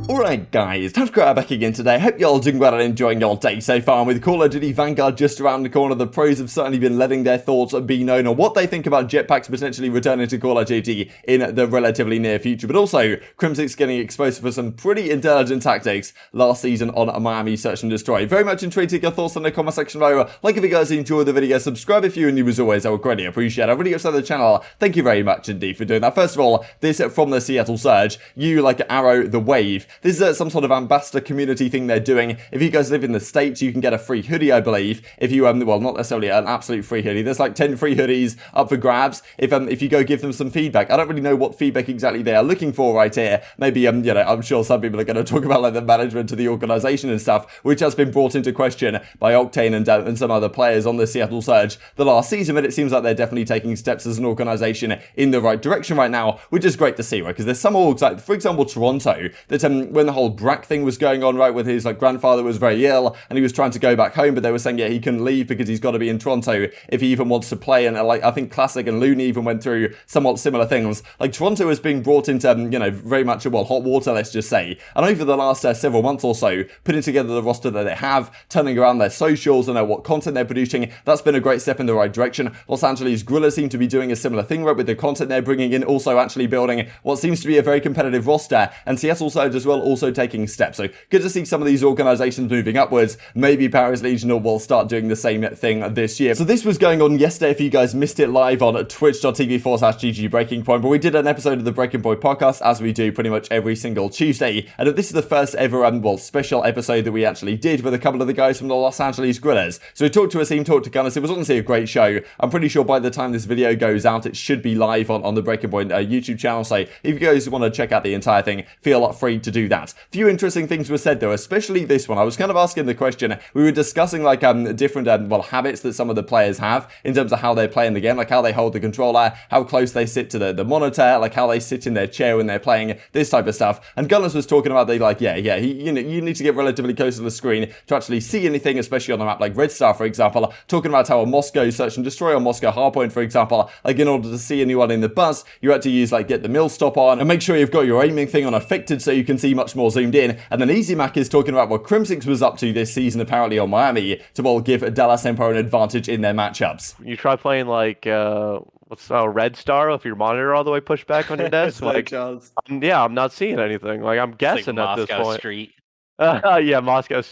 Alright guys, TacticalRab back again today. Hope you're all doing well and enjoying your day so far. And with Call of Duty Vanguard just around the corner, the pros have certainly been letting their thoughts be known on what they think about Jetpacks potentially returning to Call of Duty in the relatively near future. But also, Crimsix getting exposed for some pretty intelligent tactics last season on Miami Search and Destroy. Very much intrigued to get your thoughts in the comment section below. Like if you guys enjoyed the video, subscribe if you're new as always. I would greatly appreciate it. I really upset the channel. Thank you very much indeed for doing that. First of all, this from the Seattle Surge. You like Arrow the Wave. This is some sort of ambassador community thing they're doing. If you guys live in the States, you can get a free hoodie, I believe. If you, well, not necessarily an absolute free hoodie. There's like 10 free hoodies up for grabs if you go give them some feedback. I don't really know what feedback exactly they are looking for right here. Maybe, you know, I'm sure some people are going to talk about like the management of the organization and stuff, which has been brought into question by Octane and some other players on the Seattle Surge the last season, but it seems like they're definitely taking steps as an organization in the right direction right now, which is great to see, right? Because there's some orgs, like, for example, Toronto, that when the whole Brack thing was going on, right, with his like grandfather was very ill and he was trying to go back home, but they were saying, yeah, he couldn't leave because he's got to be in Toronto if he even wants to play. And like I think Classic and Loony even went through somewhat similar things. Like Toronto is being brought into, you know, very much, well, hot water, let's just say. And over the last several months or so, putting together the roster that they have, turning around their socials and what content they're producing, that's been a great step in the right direction. Los Angeles Guerrilla seem to be doing a similar thing, right, with the content they're bringing in, also actually building what seems to be a very competitive roster, and Seattle Surge as well also taking steps. So good to see some of these organizations moving upwards. Maybe Paris Legional will start doing the same thing this year. So this was going on yesterday if you guys missed it live on twitch.tv/GG Breaking Point, but we did an episode of the Breaking Point podcast as we do pretty much every single Tuesday, and this is the first ever well, special episode that we actually did with a couple of the guys from the Los Angeles Guerrillas. So we talked to Asim, talked to Gunless. It was honestly a great show. I'm pretty sure by the time this video goes out, it should be live on the Breaking Point YouTube channel. So if you guys want to check out the entire thing, feel free to do that. A few interesting things were said though, especially this one. I was kind of asking the question, we were discussing like different well, habits that some of the players have in terms of how they play in the game, like how they hold the controller, how close they sit to the monitor, like how they sit in their chair when they're playing, this type of stuff. And Gunless was talking about, they like, you need to get relatively close to the screen to actually see anything, especially on a map like Red Star, for example. Talking about how a Moscow Search and Destroy or Moscow Hardpoint, for example, like in order to see anyone in the buzz, you had to use like get the mill stop on and make sure you've got your aiming thing on affected so you can see much more zoomed in. And then easyMac is talking about what Crimsix was up to this season apparently on Miami to well give Dallas Empire an advantage in their matchups. You try playing like what's Red Star with your monitor all the way pushed back on your desk. Like, I'm not seeing anything. Like I'm guessing like at this point. Street. Yeah, Moscow.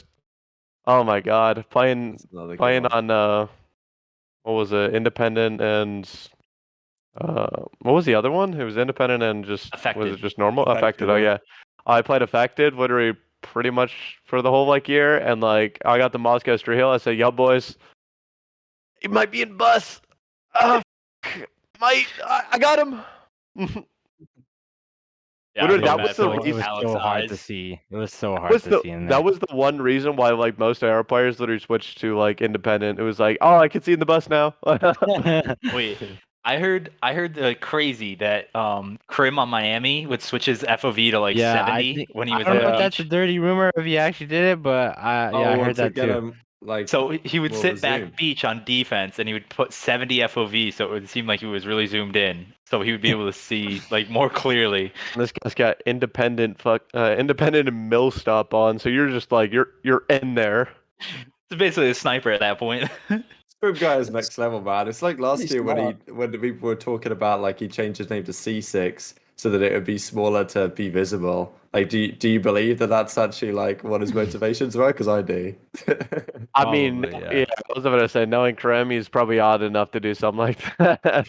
Oh my God, playing on what was it? Independent and what was the other one? It was Independent and just Affected. Was it just normal? Affected. Oh yeah, I played Affected literally pretty much for the whole like year, and like I got the Moscow Street Hill. I said, "Yo, boys, he might be in bus. I got him." Yeah, that was so hard to see. It was so hard to see in there. That was the one reason why like most AR players literally switched to like Independent. It was like, oh, I can see in the bus now. Wait, I heard the crazy that Crim on Miami would switch his FOV to like 70 when he was. I don't know if that's a dirty rumor if he actually did it, but I heard that too. Like, so he would sit back beach on defense and he would put 70 FOV so it would seem like he was really zoomed in, so he would be able to see like more clearly. This guy's got independent and mill stop on, so you're just like you're in there. It's basically a sniper at that point. Scump guy is next level, man. It's like last year when the people were talking about like he changed his name to C6 so that it would be smaller to be visible. Like, do you believe that that's actually like what his motivations were? Because I do. I mean, yeah, I was gonna say, knowing Krem, he's probably odd enough to do something like that.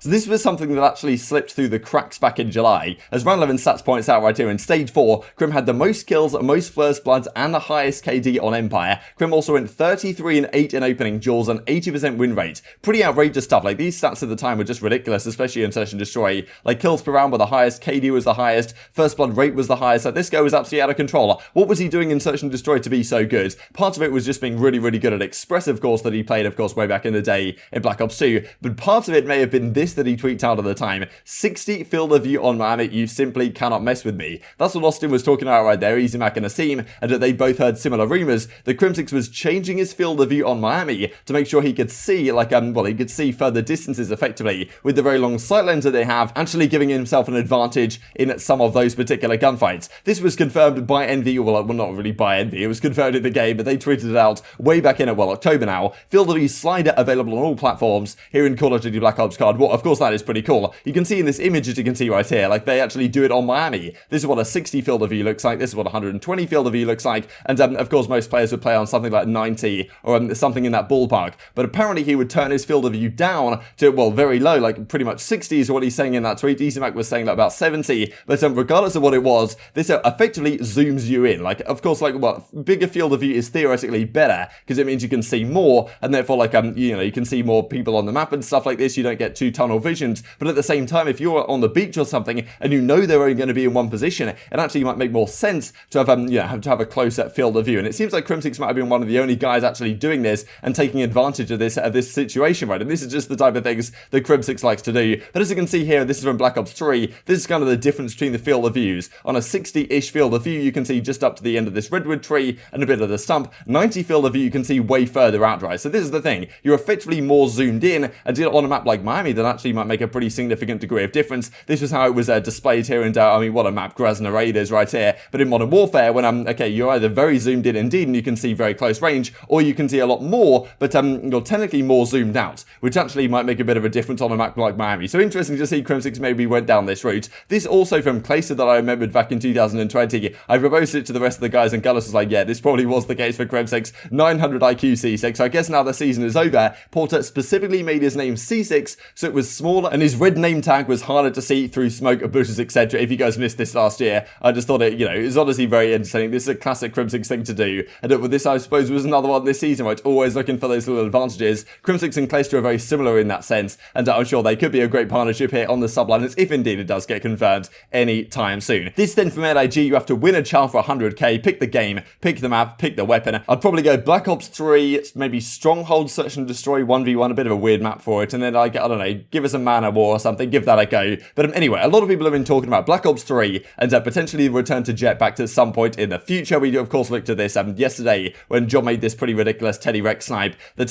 So this was something that actually slipped through the cracks back in July. As Round 11 Stats points out right here, in Stage 4, Crim had the most kills, most first bloods, and the highest KD on Empire. Crim also went 33-8 in opening duels and 80% win rate. Pretty outrageous stuff. Like, these stats at the time were just ridiculous, especially in Search and Destroy. Like, kills per round were the highest, KD was the highest, first blood rate was the highest. Like, this guy was absolutely out of control. What was he doing in Search and Destroy to be so good? Part of it was just being really, really good at Express, of course, that he played, of course, way back in the day in Black Ops 2. But part of it may have been this that he tweeted out at the time. 60 field of view on Miami, you simply cannot mess with me. That's what Austin was talking about right there, easyMac and Asim, and that they both heard similar rumors. The Crimsix was changing his field of view on Miami to make sure he could see, like, he could see further distances effectively with the very long sight lens that they have, actually giving himself an advantage in some of those particular gunfights. gunfights. This was confirmed by Envy, well, not really by Envy, it was confirmed in the game, but they tweeted it out way back in, October now. Field of View slider available on all platforms here in Call of Duty Black Ops COD. Well, of course, that is pretty cool. You can see in this image, as you can see right here, like they actually do it on Miami. This is what a 60 field of view looks like. This is what 120 field of view looks like. And of course, most players would play on something like 90 or something in that ballpark. But apparently, he would turn his field of view down to, well, very low, like pretty much 60 is what he's saying in that tweet. easyMac was saying like about 70. But regardless of what it was, this effectively zooms you in. Like, of course, like, well, bigger field of view is theoretically better because it means you can see more, and therefore, like, you know, you can see more people on the map and stuff like this. You don't get too tunnel visioned. But at the same time, if you're on the beach or something and you know they're only going to be in one position, it actually might make more sense to have have a closer field of view. And it seems like Crimsix might have been one of the only guys actually doing this and taking advantage of this situation, right? And this is just the type of things that Crimsix likes to do. But as you can see here, this is from Black Ops 3. This is kind of the difference between the field of views. On a 60-ish field of view, you can see just up to the end of this redwood tree and a bit of the stump. 90 field of view, you can see way further out, right? So this is the thing. You're effectively more zoomed in, and on a map like Miami, that actually might make a pretty significant degree of difference. This was how it was displayed here in, I mean, what a map Grasna Raiders right here. But in Modern Warfare, when okay, you're either very zoomed in indeed, and you can see very close range, or you can see a lot more, but you're technically more zoomed out, which actually might make a bit of a difference on a map like Miami. So interesting to see Crimsix maybe went down this route. This also from Clayster that I remembered back in 2020. I proposed it to the rest of the guys, and Gunless was like, yeah, this probably was the case for Crimsix. 900 IQ C6. So I guess now the season is over. Porter specifically made his name C6, so it was smaller, and his red name tag was harder to see through smoke, bushes, etc. If you guys missed this last year, I just thought it, it was honestly very entertaining. This is a classic Crimsix thing to do. And with this, I suppose, was another one this season, right? Always looking for those little advantages. Crimsix and Clayster are very similar in that sense, and I'm sure they could be a great partnership here on the subliners, if indeed it does get confirmed any time soon. This then from LIG, you have to win a chal for 100k, pick the game, pick the map, pick the weapon. I'd probably go Black Ops 3, maybe Stronghold, Search and Destroy 1v1, a bit of a weird map for it, and then like, I don't know, give us a Man of War or something, give that a go. But anyway, a lot of people have been talking about Black Ops 3 and potentially return to Jetpacks at some point in the future. We of course looked at this yesterday when John made this pretty ridiculous Teddy Rex snipe that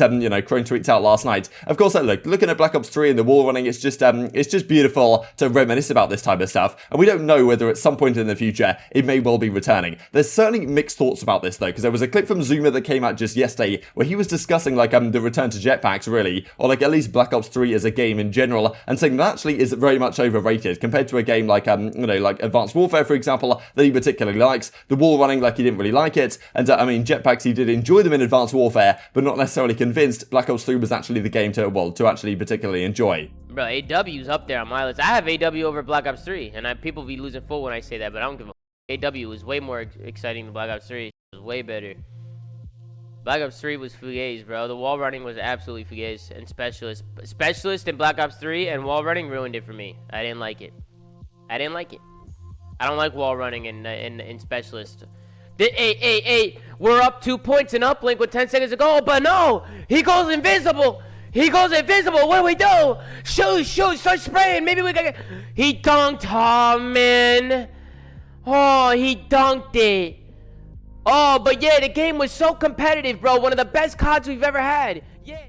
Crone tweets out last night. Of course, looking at Black Ops 3 and the wall running, it's just beautiful to reminisce about this type of stuff, and we don't know whether at some point in the future it may well be returning. There's certainly mixed thoughts about this though, because there was a clip from Zoomer that came out just yesterday where he was discussing like the return to Jetpacks really, or like at least Black Ops 3 as a game in general, and saying that actually is very much overrated compared to a game like like Advanced Warfare, for example, that he particularly likes. The wall running, like, he didn't really like it, and I mean, Jetpacks, he did enjoy them in Advanced Warfare, but not necessarily convinced Black Ops 3 was actually the game to actually particularly enjoy. Bro, AW's up there on my list. I have AW over Black Ops 3, and people be losing full when I say that, but I don't give a AW is way more exciting than Black Ops 3. It was way better. Black Ops 3 was fugazi, bro. The wall running was absolutely fugazi, and Specialist. Specialist in Black Ops 3 and wall running ruined it for me. I didn't like it. I don't like wall running in Specialist. Hey, we're up 2 points in uplink with 10 seconds to go, but no! He goes invisible! What do we do? Shoot, start spraying. Maybe we can. He dunked. Oh, man. Oh, he dunked it. Oh, but yeah, the game was so competitive, bro. One of the best CODs we've ever had. Yeah.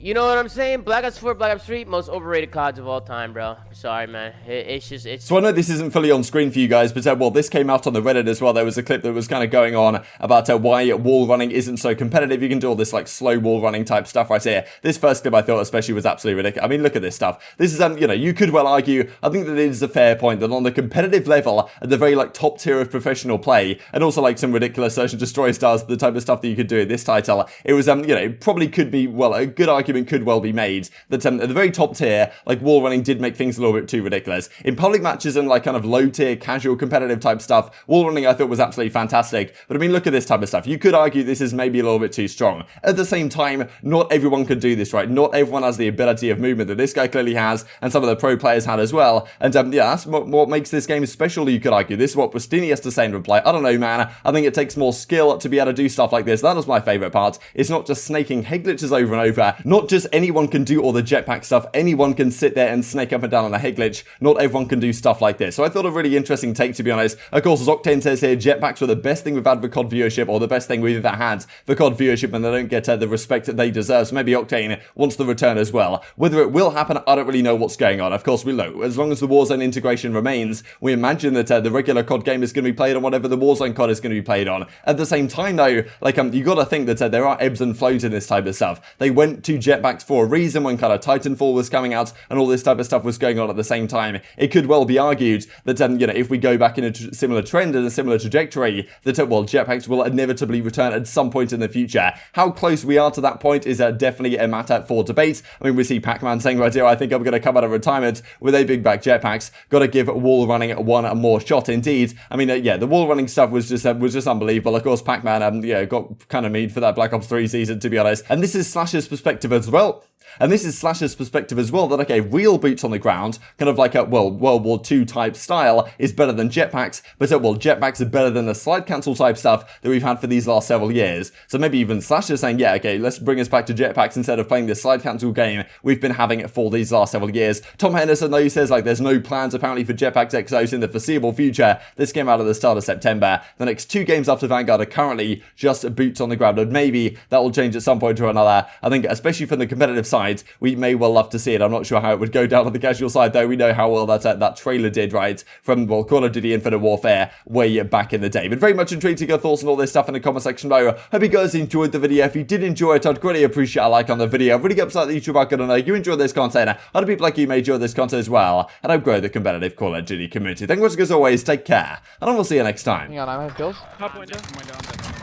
You know what I'm saying? Black Ops 4, Black Ops 3, most overrated CODs of all time, bro. I'm sorry, man. It's So I know this isn't fully on screen for you guys, but well, this came out on the Reddit as well. There was a clip that was kind of going on about why wall running isn't so competitive. You can do all this like slow wall running type stuff right here. This first clip I thought especially was absolutely ridiculous. I mean, look at this stuff. This is you could well argue, I think that it is a fair point that on the competitive level, at the very like top tier of professional play, and also like some ridiculous Search and Destroy stars, the type of stuff that you could do in this title, it was it probably could be, well, a good argument could well be made that at the very top tier, like wall running did make things a little bit too ridiculous. In public matches and like kind of low tier, casual, competitive type stuff, wall running I thought was absolutely fantastic. But I mean, look at this type of stuff. You could argue this is maybe a little bit too strong. At the same time, not everyone could do this, right? Not everyone has the ability of movement that this guy clearly has, and some of the pro players had as well. And yeah, that's what makes this game special, you could argue. This is what Prestinni has to say in reply. I don't know, man. I think it takes more skill to be able to do stuff like this. That was my favorite part. It's not just snaking head glitches over and over, not not just anyone can do all the jetpack stuff, anyone can sit there and snake up and down on a head glitch. Not everyone can do stuff like this. So I thought a really interesting take, to be honest. Of course, as Octane says here, jetpacks were the best thing we've had for COD viewership, or the best thing we've ever had for COD viewership, and they don't get the respect that they deserve. So maybe Octane wants the return as well. Whether it will happen, I don't really know what's going on. Of course, we know, as long as the Warzone integration remains, we imagine that the regular COD game is going to be played on whatever the Warzone COD is going to be played on. At the same time, though, like, you got to think that there are ebbs and flows in this type of stuff. They went to jetpacks for a reason when kind of Titanfall was coming out and all this type of stuff was going on at the same time. It could well be argued that, you know, if we go back in a similar trend and a similar trajectory, that, well, jetpacks will inevitably return at some point in the future. How close we are to that point is definitely a matter for debate. I mean, we see Pac-Man saying right here, I think I'm going to come out of retirement with a big back jetpacks. Got to give wall running one more shot. Indeed. I mean, yeah, the wall running stuff was just unbelievable. Of course, Pac-Man, yeah, got kind of memed for that Black Ops 3 season, to be honest. And this is Slash's perspective as well. That, okay, real boots on the ground, kind of like a, well, World War II type style is better than jetpacks, but, well, jetpacks are better than the slide cancel type stuff that we've had for these last several years. So maybe even Slash is saying, yeah, okay, let's bring us back to jetpacks instead of playing this slide cancel game we've been having for these last several years. Tom Henderson, though, he says, like, there's no plans apparently for jetpacks Exos in the foreseeable future. This came out at the start of September. The next 2 games after Vanguard are currently just boots on the ground, and maybe that will change at some point or another. I think, especially from the competitive side, we may well love to see it. I'm not sure how it would go down on the casual side, though. We know how well that trailer did, right, from, well, Call of Duty Infinite Warfare way back in the day. But very much intrigued to your thoughts on all this stuff in the comment section below. Hope you guys enjoyed the video. If you did enjoy it, I'd greatly appreciate a like on the video. Really get upset that YouTube are going to know you enjoy this content. Other people like you may enjoy this content as well, and I'll grow the competitive Call of Duty community. Thank you much, as always. Take care, and I will see you next time. Hang on, I have kills. Top window.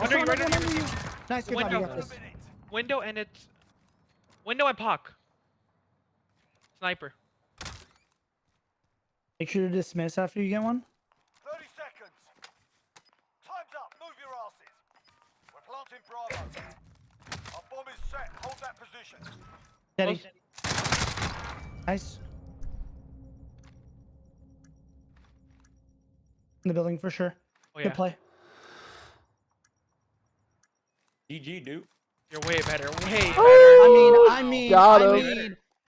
Under you, right under you. Nice, good body, Window. got this. Window and it's... Window and Pock. Sniper. Make sure to dismiss after you get one. 30 seconds. Time's up. Move your asses. We're planting Bravo. Our bomb is set. Hold that position. Steady. Nice. In the building for sure. Oh, yeah. Good play. GG, dude. You're way better. Way better. I mean, Got him. I mean,